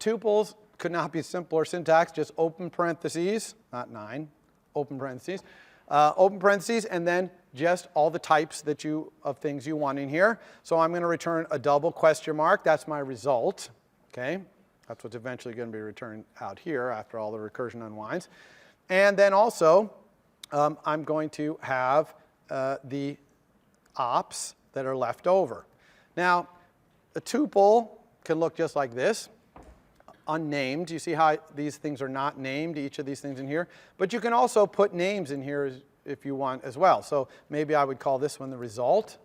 tuples could not be simpler syntax, just open parentheses, not 9, open parentheses, and then just all the types that of things you want in here. So I'm going to return a double question mark. That's my result. Okay? That's what's eventually going to be returned out here after all the recursion unwinds. And then also, I'm going to have the ops that are left over. Now, a tuple can look just like this, unnamed. You see how these things are not named, each of these things in here? But you can also put names in here if you want as well. So maybe I would call this one the result,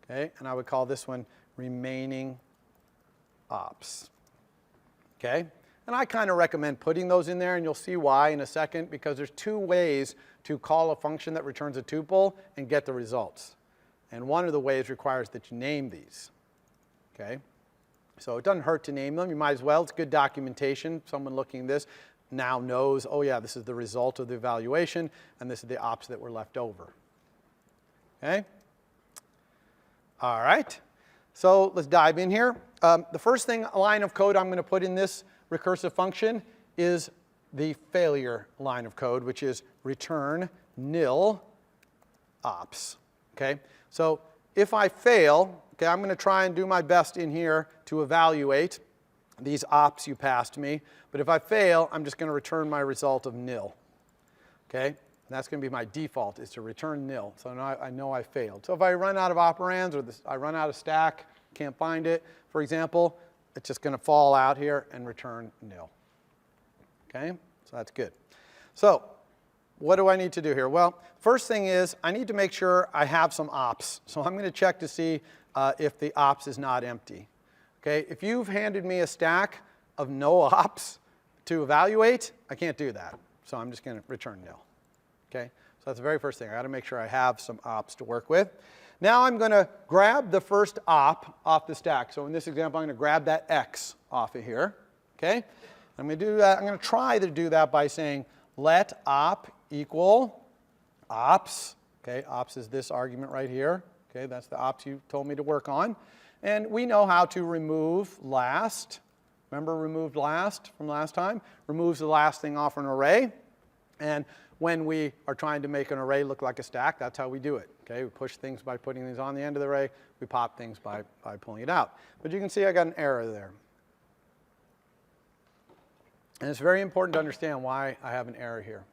okay? And I would call this one remaining ops, okay? And I kind of recommend putting those in there, and you'll see why in a second, because there's two ways to call a function that returns a tuple and get the results. And one of the ways requires that you name these, okay? So it doesn't hurt to name them. You might as well. It's good documentation. Someone looking at this now knows, oh yeah, this is the result of the evaluation, and this is the ops that were left over. Okay? All right. So let's dive in here. The first line of code I'm going to put in this recursive function is the failure line of code, which is return nil ops. Okay? So if I fail, okay, I'm going to try and do my best in here to evaluate these ops you passed me. But if I fail, I'm just going to return my result of nil. Okay? And that's going to be my default, is to return nil. So now I know I failed. So if I run out of operands or I run out of stack, can't find it, for example, it's just going to fall out here and return nil. Okay? So that's good. So what do I need to do here? Well, first thing is I need to make sure I have some ops. So I'm going to check to see if the ops is not empty. Okay? If you've handed me a stack of no ops to evaluate, I can't do that. So I'm just going to return nil. Okay? So that's the very first thing. I've got to make sure I have some ops to work with. Now I'm going to grab the first op off the stack. So in this example, I'm going to grab that x off of here. Okay? I'm going to do that. I'm going to try to do that by saying let op equal ops. Okay? Ops is this argument right here. Okay? That's the ops you told me to work on. And we know how to remove last. Remember removed last from last time? Removes the last thing off an array. And when we are trying to make an array look like a stack, that's how we do it. Okay? We push things by putting things on the end of the array. We pop things by pulling it out. But you can see I got an error there. And it's very important to understand why I have an error here.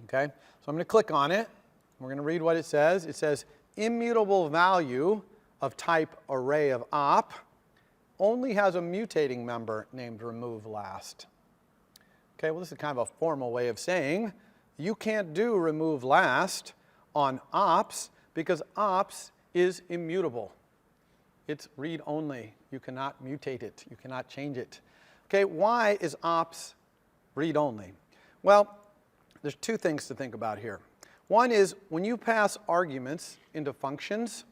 Okay? So I'm going to click on it. We're going to read what it says. It says immutable value of type array of op only has a mutating member named remove last. Okay, well this is kind of a formal way of saying you can't do remove last on ops because ops is immutable. It's read only. You cannot mutate it. You cannot change it. Okay, why is ops read only? Well, there's two things to think about here. One is when you pass arguments into functions,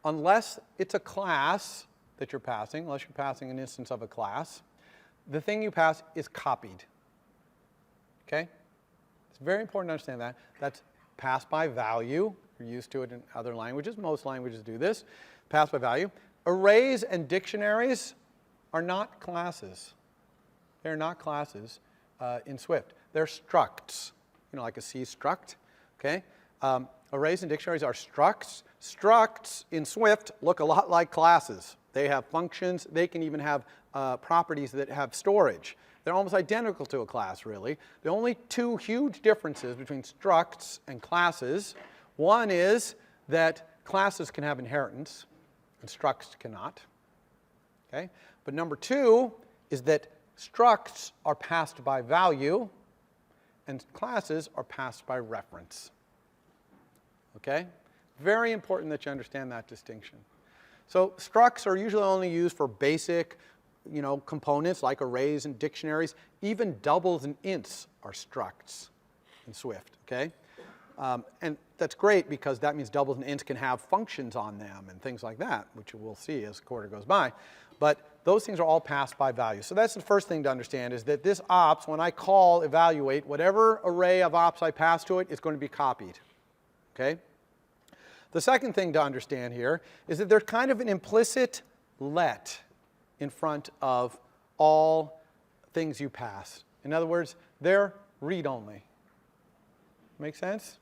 unless it's a class that you're passing, unless you're passing an instance of a class, the thing you pass is copied. Okay? It's very important to understand that. That's passed by value. You're used to it in other languages. Most languages do this. Passed by value. Arrays and dictionaries are not classes. They're not classes in Swift. They're structs, you know, like a C struct. Okay? Arrays and dictionaries are structs. Structs in Swift look a lot like classes. They have functions. They can even have properties that have storage. They're almost identical to a class, really. The only two huge differences between structs and classes, one is that classes can have inheritance and structs cannot. Okay? But number two is that structs are passed by value and classes are passed by reference. Okay? Very important that you understand that distinction. So structs are usually only used for basic, you know, components like arrays and dictionaries. Even doubles and ints are structs in Swift. Okay? And that's great because that means doubles and ints can have functions on them and things like that, which we'll see as the quarter goes by. But those things are all passed by value. So that's the first thing to understand is that this ops, when I call evaluate, whatever array of ops I pass to it is going to be copied. Okay? The second thing to understand here is that there's kind of an implicit let in front of all things you pass. In other words, they're read-only. Make sense?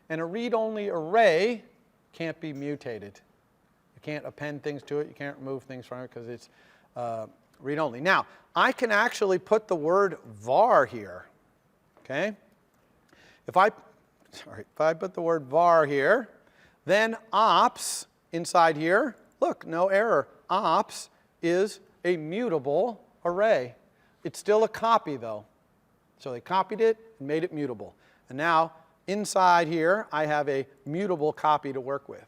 And a read-only array can't be mutated. You can't append things to it. You can't remove things from it because it's read-only. Now, I can actually put the word var here. Okay? If I put the word var here, then ops inside here, look, no error. Ops is a mutable array. It's still a copy, though. So they copied it and made it mutable. And now, inside here, I have a mutable copy to work with.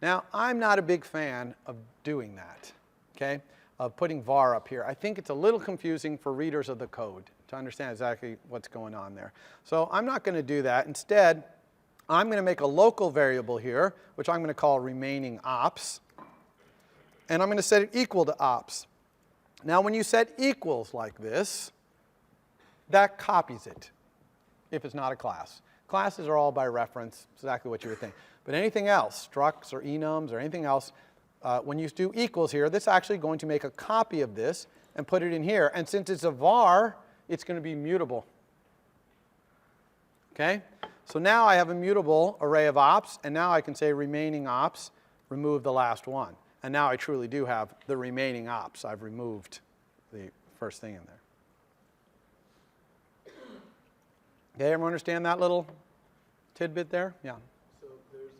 Now, I'm not a big fan of doing that, okay, of putting var up here. I think it's a little confusing for readers of the code to understand exactly what's going on there. So I'm not going to do that. Instead, I'm going to make a local variable here, which I'm going to call remaining ops. And I'm going to set it equal to ops. Now, when you set equals like this, that copies it if it's not a class. Classes are all by reference, exactly what you would think. But anything else, structs or enums or anything else, when you do equals here, this is actually going to make a copy of this and put it in here. And since it's a var, it's going to be mutable. Okay? So now I have a mutable array of ops, and now I can say remaining ops, remove the last one. And now I truly do have the remaining ops. I've removed the first thing in there. Okay, everyone understand that little tidbit there? Yeah. So there's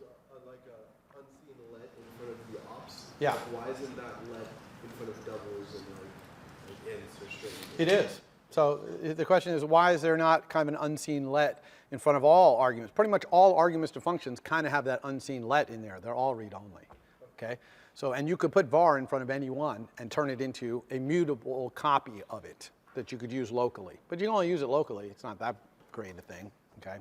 like a unseen let in front of the ops. Yeah. Why isn't that let in front of doubles and like ints or strings? It is. So the question is, why is there not kind of an unseen let in front of all arguments? Pretty much all arguments to functions kind of have that unseen let in there. They're all read-only. Okay? So, and you could put var in front of any one and turn it into a mutable copy of it that you could use locally. But you can only use it locally. It's not that great a thing. Okay?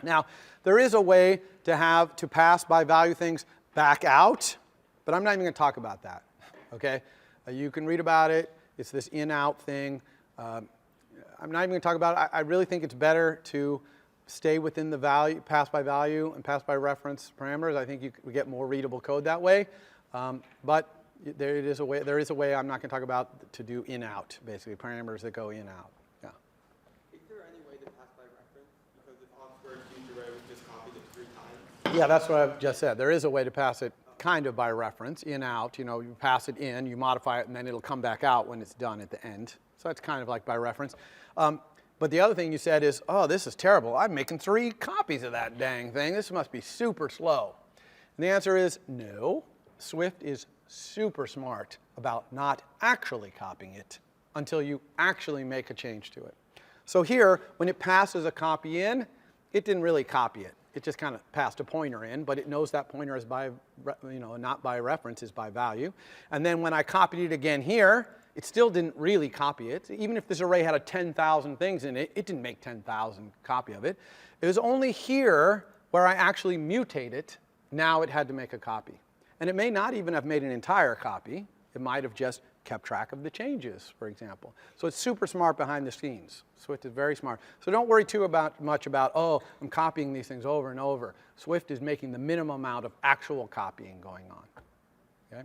Now, there is a way to pass by value things back out, but I'm not even going to talk about that. Okay? You can read about it. It's this in-out thing. I'm not even going to talk about it. I really think it's better to stay within the value, pass by value and pass by reference parameters. I think we get more readable code that way. But there is a way I'm not going to talk about to do in-out, basically, parameters that go in-out. Yeah. Is there any way to pass by reference? Because if ops were a huge array, we just copied it 3 times. Yeah, that's what I've just said. There is a way to pass it kind of by reference, in-out. You know, you pass it in, you modify it, and then it'll come back out when it's done at the end. So that's kind of like by reference. But the other thing you said is, oh, this is terrible. I'm making 3 copies of that dang thing. This must be super slow. And the answer is no. Swift is super smart about not actually copying it until you actually make a change to it. So here, when it passes a copy in, it didn't really copy it. It just kind of passed a pointer in, but it knows that pointer is by, not by reference, is by value. And then when I copied it again here, it still didn't really copy it. Even if this array had 10,000 things in it, it didn't make 10,000 copy of it. It was only here where I actually mutate it. Now it had to make a copy. And it may not even have made an entire copy. It might have just kept track of the changes, for example. So it's super smart behind the scenes. Swift is very smart. So don't worry too much about, oh, I'm copying these things over and over. Swift is making the minimum amount of actual copying going on. Okay?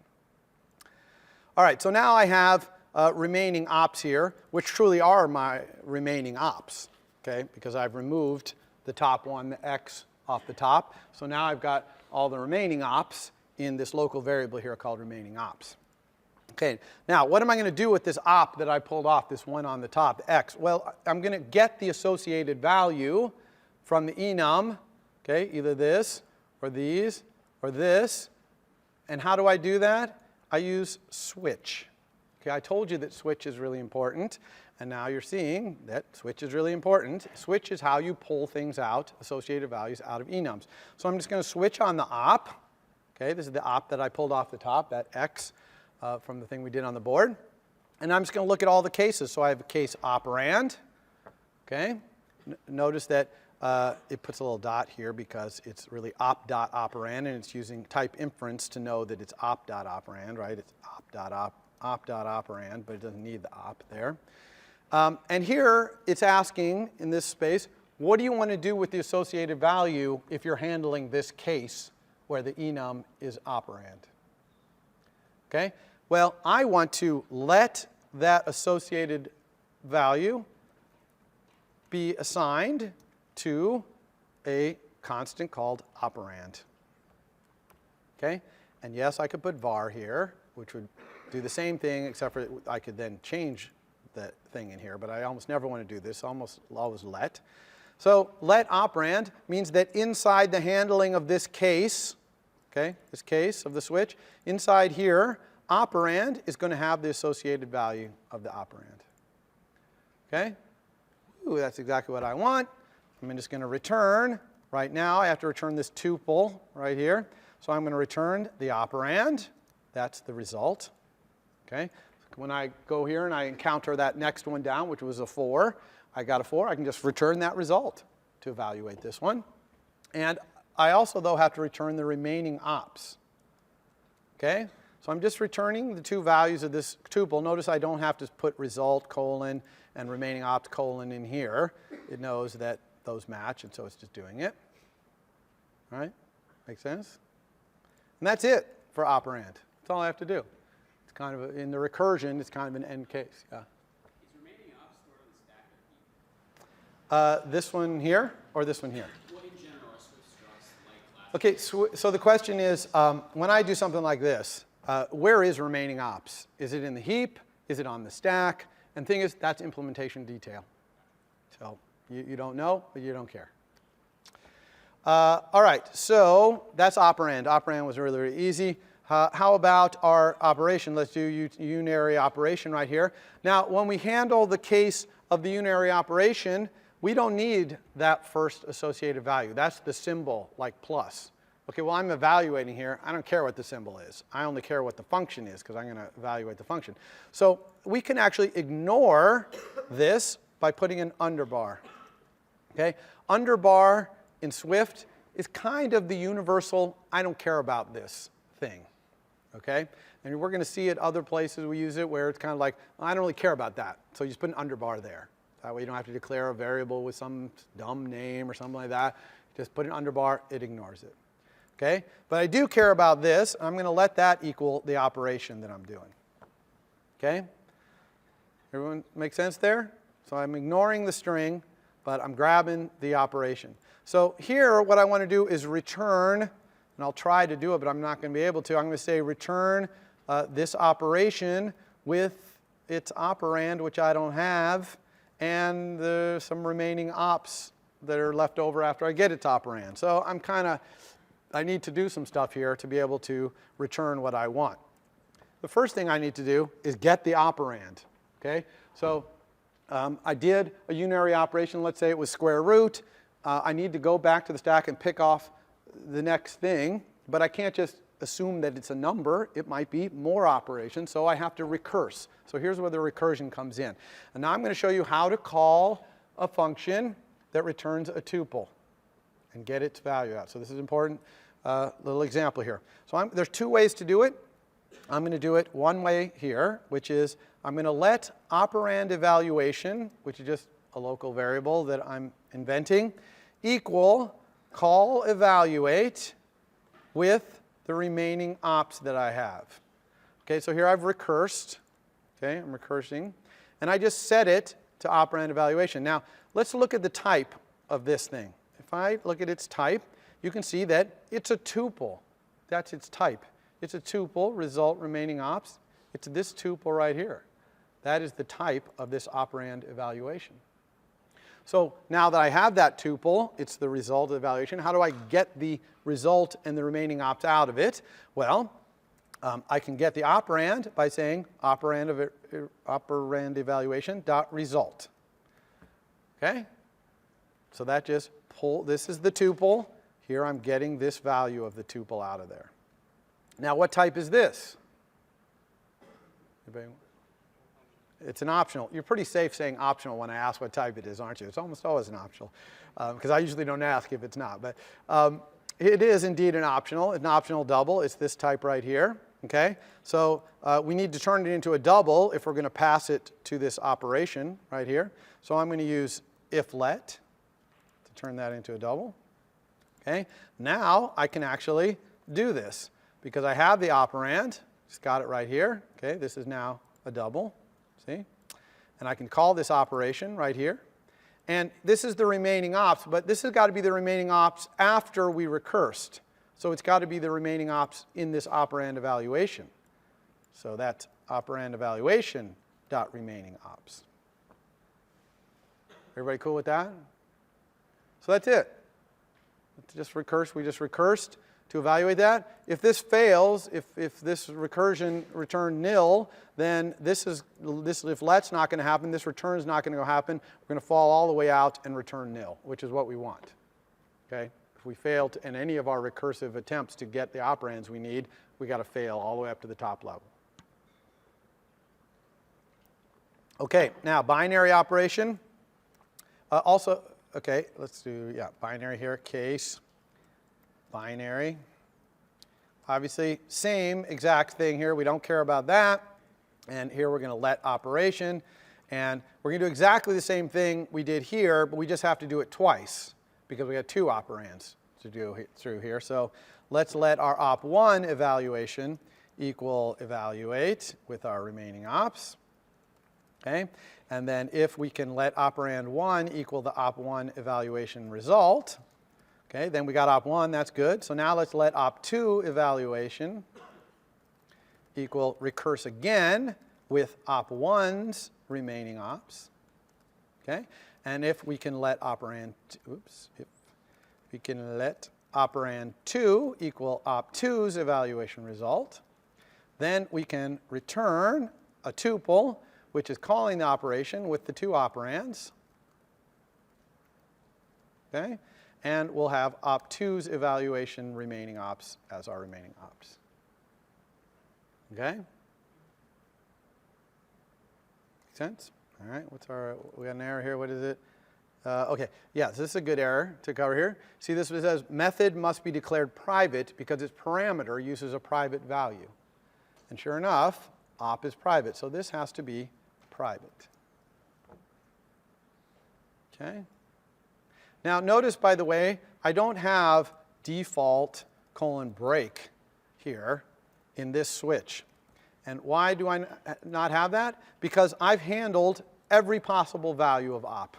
All right, so now I have remaining ops here, which truly are my remaining ops, okay? Because I've removed the top one, the x, off the top. So now I've got all the remaining ops in this local variable here called remaining ops. Okay, now what am I going to do with this op that I pulled off, this one on the top, the x? Well, I'm going to get the associated value from the enum, okay, either this or these or this. And how do I do that? I use switch. Okay, I told you that switch is really important, and now you're seeing that switch is really important. Switch is how you pull things out, associated values out of enums. So I'm just going to switch on the op. Okay, this is the op that I pulled off the top, that x from the thing we did on the board. And I'm just going to look at all the cases. So I have a case operand. Okay, notice that it puts a little dot here because it's really op.operand, and it's using type inference to know that it's op.operand, right? It's op.operand, but it doesn't need the op there. And here it's asking, in this space, what do you want to do with the associated value if you're handling this case where the enum is operand? Okay? Well, I want to let that associated value be assigned to a constant called operand. Okay? And yes, I could put var here, which would do the same thing, except for I could then change that thing in here, but I almost never want to do this, almost always let. So let operand means that inside the handling of this case, okay, this case of the switch, inside here, operand is going to have the associated value of the operand. Okay? Ooh, that's exactly what I want. I'm just going to return. Right now, I have to return this tuple right here. So I'm going to return the operand. That's the result. Okay? When I go here and I encounter that next one down, which was a 4, I got a 4. I can just return that result to evaluate this one. And I also, though, have to return the remaining ops. Okay? So I'm just returning the 2 values of this tuple. Notice I don't have to put result, colon, and remaining ops, colon in here. It knows that those match, and so it's just doing it. All right? Make sense? And that's it for operand. That's all I have to do. It's kind of, in the recursion, it's kind of an end case. Yeah. Is remaining ops stored on the stack or heap? This one here or this one here? Well, in general, are Swift structs like class? Okay, so the question is, when I do something like this, where is remaining ops? Is it in the heap? Is it on the stack? And the thing is, that's implementation detail. So you don't know, but you don't care. All right, so that's operand. Operand was really, really easy. How about our operation? Let's do unary operation right here. Now, when we handle the case of the unary operation, we don't need that first associated value. That's the symbol, like plus. Okay, well, I'm evaluating here. I don't care what the symbol is. I only care what the function is, because I'm going to evaluate the function. So we can actually ignore this by putting an underbar. Okay, underbar in Swift is kind of the universal, I don't care about this thing. Okay? And we're going to see it other places we use it where it's kind of like, I don't really care about that. So you just put an underbar there. That way you don't have to declare a variable with some dumb name or something like that. Just put an underbar, it ignores it. Okay? But I do care about this. I'm going to let that equal the operation that I'm doing. Okay? Everyone make sense there? So I'm ignoring the string, but I'm grabbing the operation. So here, what I want to do is return, and I'll try to do it, but I'm not going to be able to. I'm going to say return this operation with its operand, which I don't have, and some remaining ops that are left over after I get its operand. So I need to do some stuff here to be able to return what I want. The first thing I need to do is get the operand. Okay? So I did a unary operation. Let's say it was square root. I need to go back to the stack and pick off the next thing, but I can't just assume that it's a number. It might be more operations, so I have to recurse. So here's where the recursion comes in. And now I'm going to show you how to call a function that returns a tuple and get its value out. So this is an important little example here. So there's 2 ways to do it. I'm going to do it one way here, which is I'm going to let operand evaluation, which is just a local variable that I'm inventing, equal call evaluate with the remaining ops that I have. Okay, so here I've recursed. Okay, I'm recursing. And I just set it to operand evaluation. Now, let's look at the type of this thing. If I look at its type, you can see that it's a tuple. That's its type. It's a tuple, result, remaining ops. It's this tuple right here. That is the type of this operand evaluation. So now that I have that tuple, it's the result of the evaluation. How do I get the result and the remaining ops out of it? Well, I can get the operand by saying operand evaluation dot result. Okay? So that just this is the tuple. Here I'm getting this value of the tuple out of there. Now what type is this? Anybody? It's an optional. You're pretty safe saying optional when I ask what type it is, aren't you? It's almost always an optional, because I usually don't ask if it's not. But it is indeed an optional double. It's this type right here. Okay? So we need to turn it into a double if we're going to pass it to this operation right here. So I'm going to use if let to turn that into a double. Okay? Now I can actually do this because I have the operand. Just got it right here. Okay? This is now a double. See? And I can call this operation right here. And this is the remaining ops, but this has got to be the remaining ops after we recursed. So it's got to be the remaining ops in this operand evaluation. So that's operand evaluation dot remaining ops. Everybody cool with that? So that's it. Let's just recurse. We just recursed to evaluate that. If this fails, if this recursion returned nil, then if let's not going to happen, this return is not going to happen. We're going to fall all the way out and return nil, which is what we want. Okay? If we fail in any of our recursive attempts to get the operands we need, we got to fail all the way up to the top level. Okay, now binary operation. Also, okay, let's do, binary here, case, binary. Obviously, same exact thing here. We don't care about that. And here we're going to let operation. And we're going to do exactly the same thing we did here, but we just have to do it twice because we got two operands to do through here. So let's let our op1 evaluation equal evaluate with our remaining ops. Okay? And then if we can let operand 1 equal the op1 evaluation result, okay, then we got op1, that's good. So now let's let op2 evaluation equal recurse again with op1's remaining ops. Okay? And if we can let operand, if we can let operand 2 equal op2's evaluation result, then we can return a tuple which is calling the operation with the two operands. Okay? And we'll have op2's evaluation remaining ops as our remaining ops. Okay? Make sense? All right, we got an error here, what is it? Okay, yeah, so this is a good error to cover here. See, this says method must be declared private because its parameter uses a private value. And sure enough, op is private, so this has to be private. Okay? Now notice, by the way, I don't have default : break here in this switch. And why do I not have that? Because I've handled every possible value of op.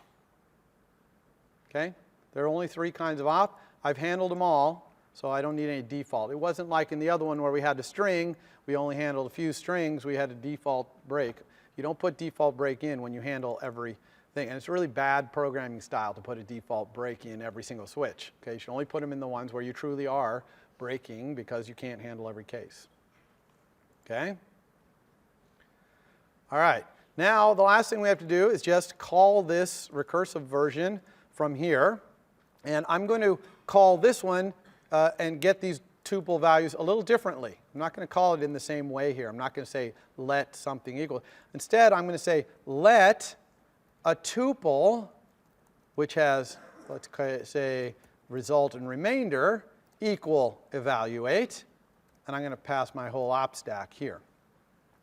Okay? There are only 3 kinds of op. I've handled them all, so I don't need any default. It wasn't like in the other one where we had a string. We only handled a few strings. We had a default break. You don't put default break in when you handle everything. And it's a really bad programming style to put a default break in every single switch. Okay? You should only put them in the ones where you truly are breaking because you can't handle every case. Okay? All right. Now, the last thing we have to do is just call this recursive version from here. And I'm going to call this one and get these tuple values a little differently. I'm not going to call it in the same way here. I'm not going to say let something equal. Instead, I'm going to say let a tuple, which has, let's say, result and remainder, equal evaluate. And I'm going to pass my whole op stack here.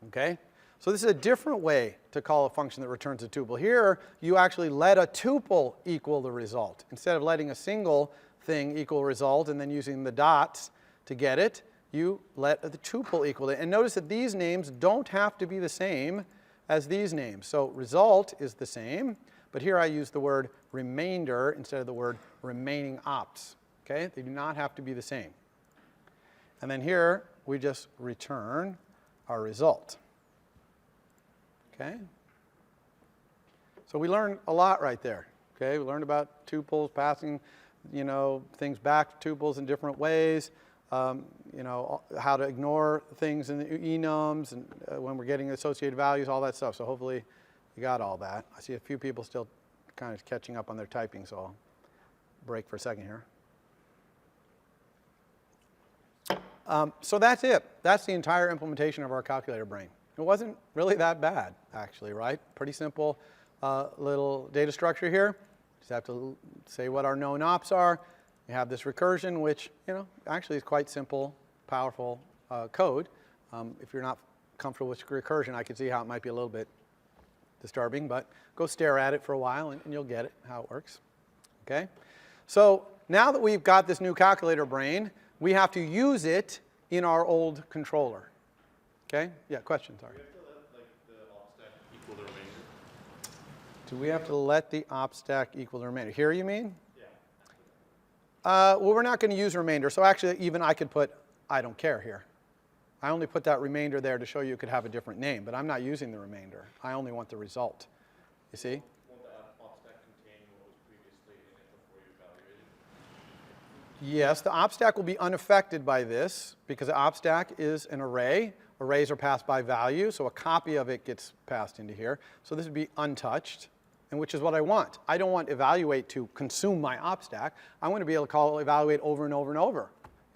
Okay? So this is a different way to call a function that returns a tuple. Here, you actually let a tuple equal the result. Instead of letting a single thing equal result and then using the dots to get it, you let the tuple equal it. And notice that these names don't have to be the same as these names. So result is the same, but here I use the word remainder instead of the word remaining ops. Okay? They do not have to be the same. And then here, we just return our result. Okay? So we learned a lot right there. Okay? We learned about tuples, passing, things back to tuples in different ways. How to ignore things in the enums and when we're getting associated values, all that stuff. So hopefully you got all that. I see a few people still kind of catching up on their typing, so I'll break for a second here. So that's it. That's the entire implementation of our calculator brain. It wasn't really that bad, actually, right? Pretty simple little data structure here. Just have to say what our known ops are. We have this recursion, which, actually is quite simple, powerful code. If you're not comfortable with recursion, I can see how it might be a little bit disturbing, but go stare at it for a while and you'll get it, how it works. Okay? So now that we've got this new calculator brain, we have to use it in our old controller. Okay? Yeah, question, sorry. Do we have to let the op stack equal the Do we have to let the op stack equal the remainder? Here, you mean? Yeah. Well, we're not going to use remainder. So actually, even I could put I don't care here. I only put that remainder there to show you it could have a different name, but I'm not using the remainder. I only want the result. You see? Won't the op stack contain what was previously in it before you evaluated? Yes, the op stack will be unaffected by this because the op stack is an array. Arrays are passed by value, so a copy of it gets passed into here. So this would be untouched, and which is what I want. I don't want evaluate to consume my op stack. I want to be able to call evaluate over and over and over,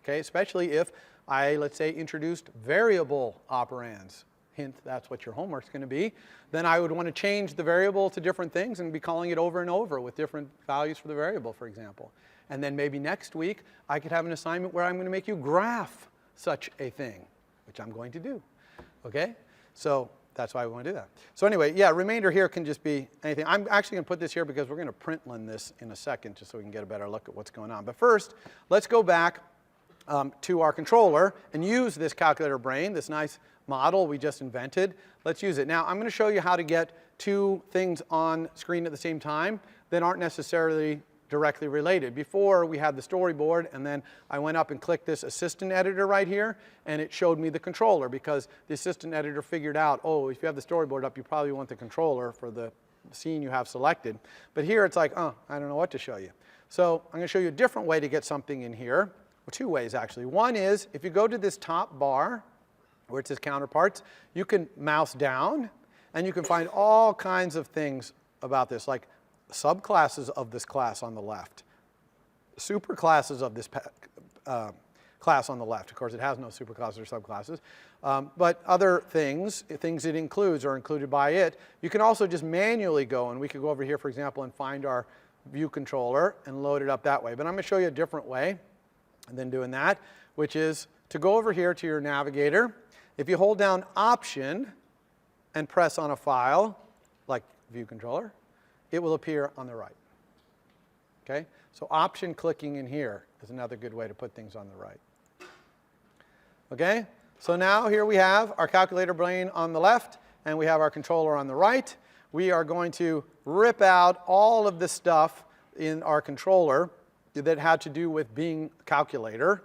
okay? Especially if I, let's say, introduced variable operands. Hint, that's what your homework's going to be. Then I would want to change the variable to different things and be calling it over and over with different values for the variable, for example. And then maybe next week, I could have an assignment where I'm going to make you graph such a thing, which I'm going to do, okay? So that's why we want to do that. So anyway, yeah, remainder here can just be anything. I'm actually going to put this here because we're going to println this in a second just so we can get a better look at what's going on. But first, let's go back to our controller and use this calculator brain, this nice model we just invented. Let's use it. Now, I'm going to show you how to get two things on screen at the same time that aren't necessarily directly related. Before, we had the storyboard, and then I went up and clicked this assistant editor right here, and it showed me the controller because the assistant editor figured out, oh, if you have the storyboard up, you probably want the controller for the scene you have selected. But here it's like, oh, I don't know what to show you. So I'm going to show you a different way to get something in here. Well, two ways, actually. One is, if you go to this top bar, where it says counterparts, you can mouse down, and you can find all kinds of things about this, like subclasses of this class on the left, superclasses of this class on the left. Of course, it has no superclasses or subclasses. But other things it includes or included by it, you can also just manually go, and we could go over here, for example, and find our view controller and load it up that way. But I'm going to show you a different way than doing that, which is to go over here to your navigator. If you hold down Option and press on a file, like view controller, it will appear on the right. Okay? So Option clicking in here is another good way to put things on the right. Okay? So now here we have our calculator brain on the left, and we have our controller on the right. We are going to rip out all of the stuff in our controller that had to do with being a calculator.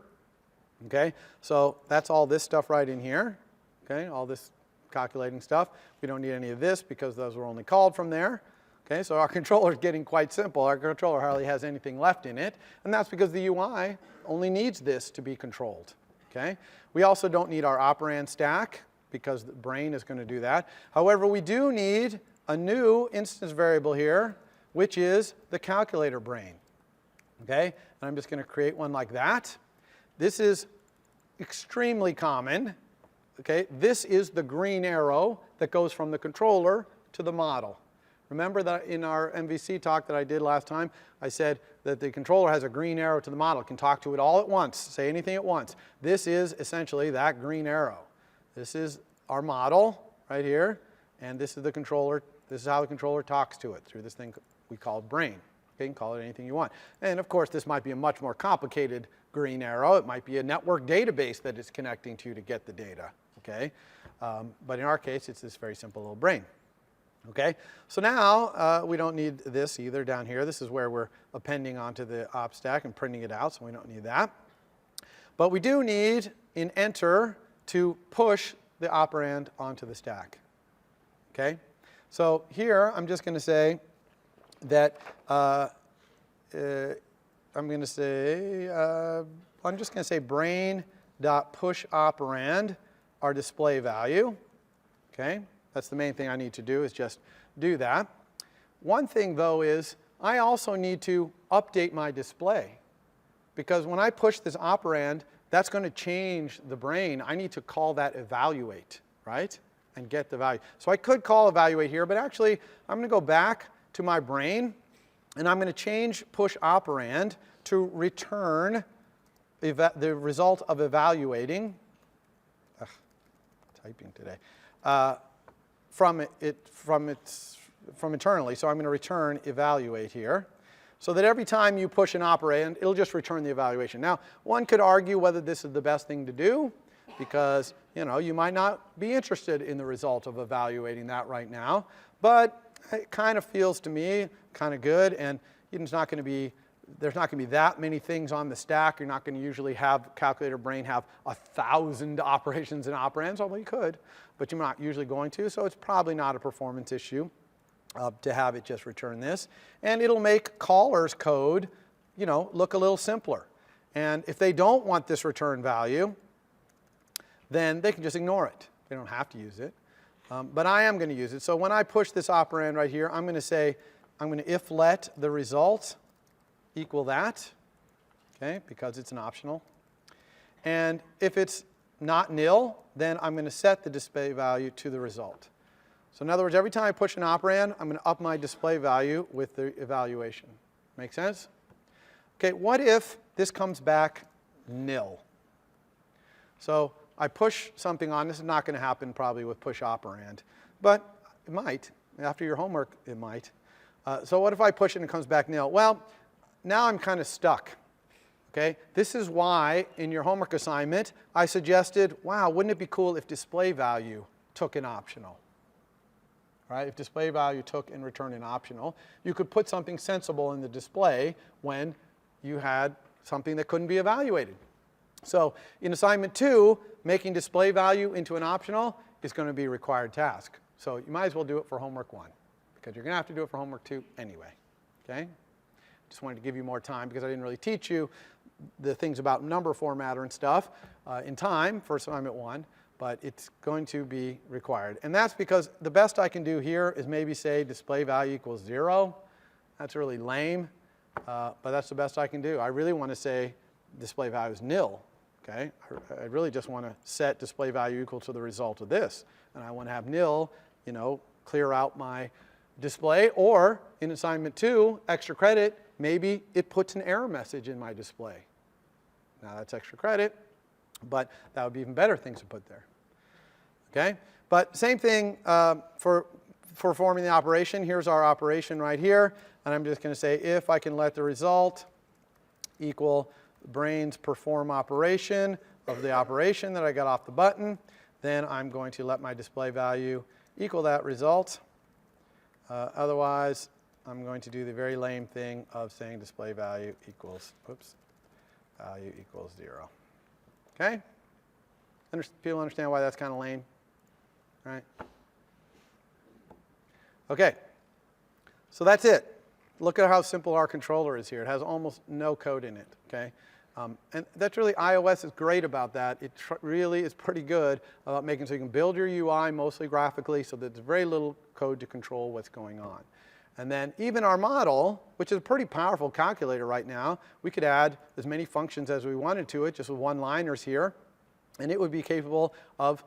Okay? So that's all this stuff right in here. Okay? All this calculating stuff. We don't need any of this because those were only called from there. Okay, so our controller is getting quite simple. Our controller hardly has anything left in it, and that's because the UI only needs this to be controlled. Okay? We also don't need our operand stack because the brain is going to do that. However, we do need a new instance variable here, which is the calculator brain. Okay? And I'm just going to create one like that. This is extremely common. Okay? This is the green arrow that goes from the controller to the model. Remember that in our MVC talk that I did last time, I said that the controller has a green arrow to the model. It can talk to it all at once, say anything at once. This is essentially that green arrow. This is our model right here, and this is the controller. This is how the controller talks to it through this thing we call brain. Okay, you can call it anything you want. And of course, this might be a much more complicated green arrow. It might be a network database that it's connecting to get the data. Okay? But in our case, it's this very simple little brain. Okay, so now we don't need this either down here. This is where we're appending onto the op stack and printing it out, so we don't need that. But we do need in enter to push the operand onto the stack. Okay, so here I'm just going to say that I'm just going to say brain.push operand our display value. Okay. That's the main thing I need to do is just do that. One thing, though, is I also need to update my display. Because when I push this operand, that's going to change the brain. I need to call that evaluate, right? And get the value. So I could call evaluate here, but actually I'm going to go back to my brain, and I'm going to change push operand to return the result of evaluating. Ugh, typing today. From internally, so I'm going to return evaluate here, so that every time you push an operand, it'll just return the evaluation. Now, one could argue whether this is the best thing to do, because you might not be interested in the result of evaluating that right now. But it kind of feels to me kind of good, and there's not going to be that many things on the stack. You're not going to usually have calculator brain have 1,000 operations and operands, although you could, but you're not usually going to, so it's probably not a performance issue to have it just return this. And it'll make caller's code, look a little simpler. And if they don't want this return value, then they can just ignore it. They don't have to use it. But I am going to use it. So when I push this operand right here, I'm going to if let the result equal that, okay, because it's an optional. And if it's not nil, then I'm going to set the display value to the result. So in other words, every time I push an operand, I'm going to up my display value with the evaluation. Make sense? Okay, what if this comes back nil? So I push something on. This is not going to happen probably with push operand, but it might. After your homework, it might. So what if I push it and it comes back nil? Well, now I'm kind of stuck. Okay? This is why in your homework assignment I suggested, wow, wouldn't it be cool if display value took an optional? Right? If display value took and returned an optional, you could put something sensible in the display when you had something that couldn't be evaluated. So in assignment 2, making display value into an optional is going to be a required task. So you might as well do it for homework 1, because you're going to have to do it for homework 2 anyway. Okay? Just wanted to give you more time because I didn't really teach you the things about number formatter and stuff in time for assignment 1, but it's going to be required. And that's because the best I can do here is maybe say display value equals 0. That's really lame, but that's the best I can do. I really want to say display value is nil. Okay? I really just want to set display value equal to the result of this. And I want to have nil, clear out my display. Or in assignment 2, extra credit, maybe it puts an error message in my display. Now that's extra credit, but that would be even better things to put there. Okay? But same thing for performing the operation. Here's our operation right here. And I'm just going to say if I can let the result equal brain's perform operation of the operation that I got off the button, then I'm going to let my display value equal that result. Otherwise, I'm going to do the very lame thing of saying display value equals, value equals 0. Okay? People understand why that's kind of lame? Right? Okay. So that's it. Look at how simple our controller is here. It has almost no code in it. Okay? And that's really, iOS is great about that. It really is pretty good about making so you can build your UI mostly graphically so that there's very little code to control what's going on. And then even our model, which is a pretty powerful calculator right now, we could add as many functions as we wanted to it, just with one-liners here, and it would be capable of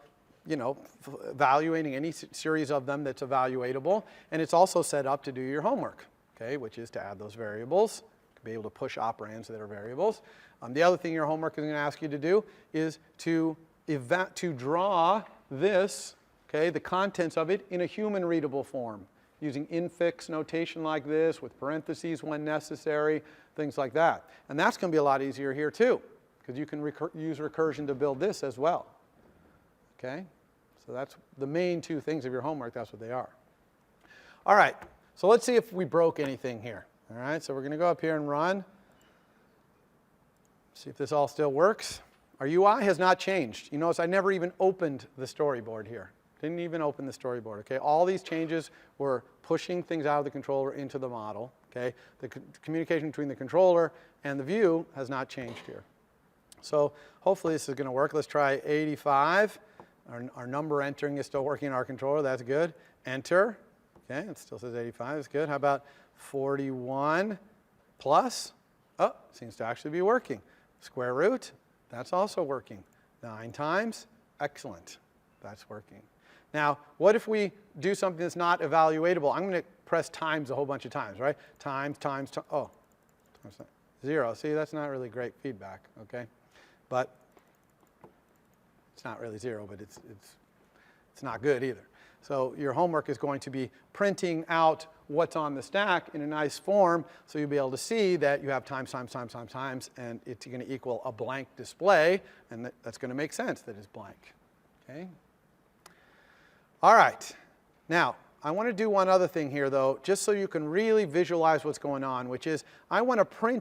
evaluating any series of them that's evaluatable. And it's also set up to do your homework, okay, which is to add those variables, to be able to push operands that are variables. The other thing your homework is going to ask you to do is to draw this, okay, the contents of it in a human-readable form, using infix notation like this, with parentheses when necessary, things like that. And that's going to be a lot easier here too, because you can use recursion to build this as well. Okay? So that's the main 2 things of your homework. That's what they are. All right. So let's see if we broke anything here. All right. So we're going to go up here and run. See if this all still works. Our UI has not changed. You notice I never even opened the storyboard here. Didn't even open the storyboard. Okay? All these changes were pushing things out of the controller into the model. Okay? The communication between the controller and the view has not changed here. So hopefully this is going to work. Let's try 85. Our number entering is still working in our controller. That's good. Enter. Okay, it still says 85. That's good. How about 41 plus? Oh, seems to actually be working. Square root. That's also working. 9 times. Excellent. That's working. Now, what if we do something that's not evaluatable? I'm going to press times a whole bunch of times, right? Times, oh, times 0. See, that's not really great feedback, okay? But it's not really 0, but it's not good either. So your homework is going to be printing out what's on the stack in a nice form, so you'll be able to see that you have times, and it's going to equal a blank display, and that's going to make sense that it's blank. Okay? All right. Now, I want to do one other thing here, though, just so you can really visualize what's going on, which is I want to print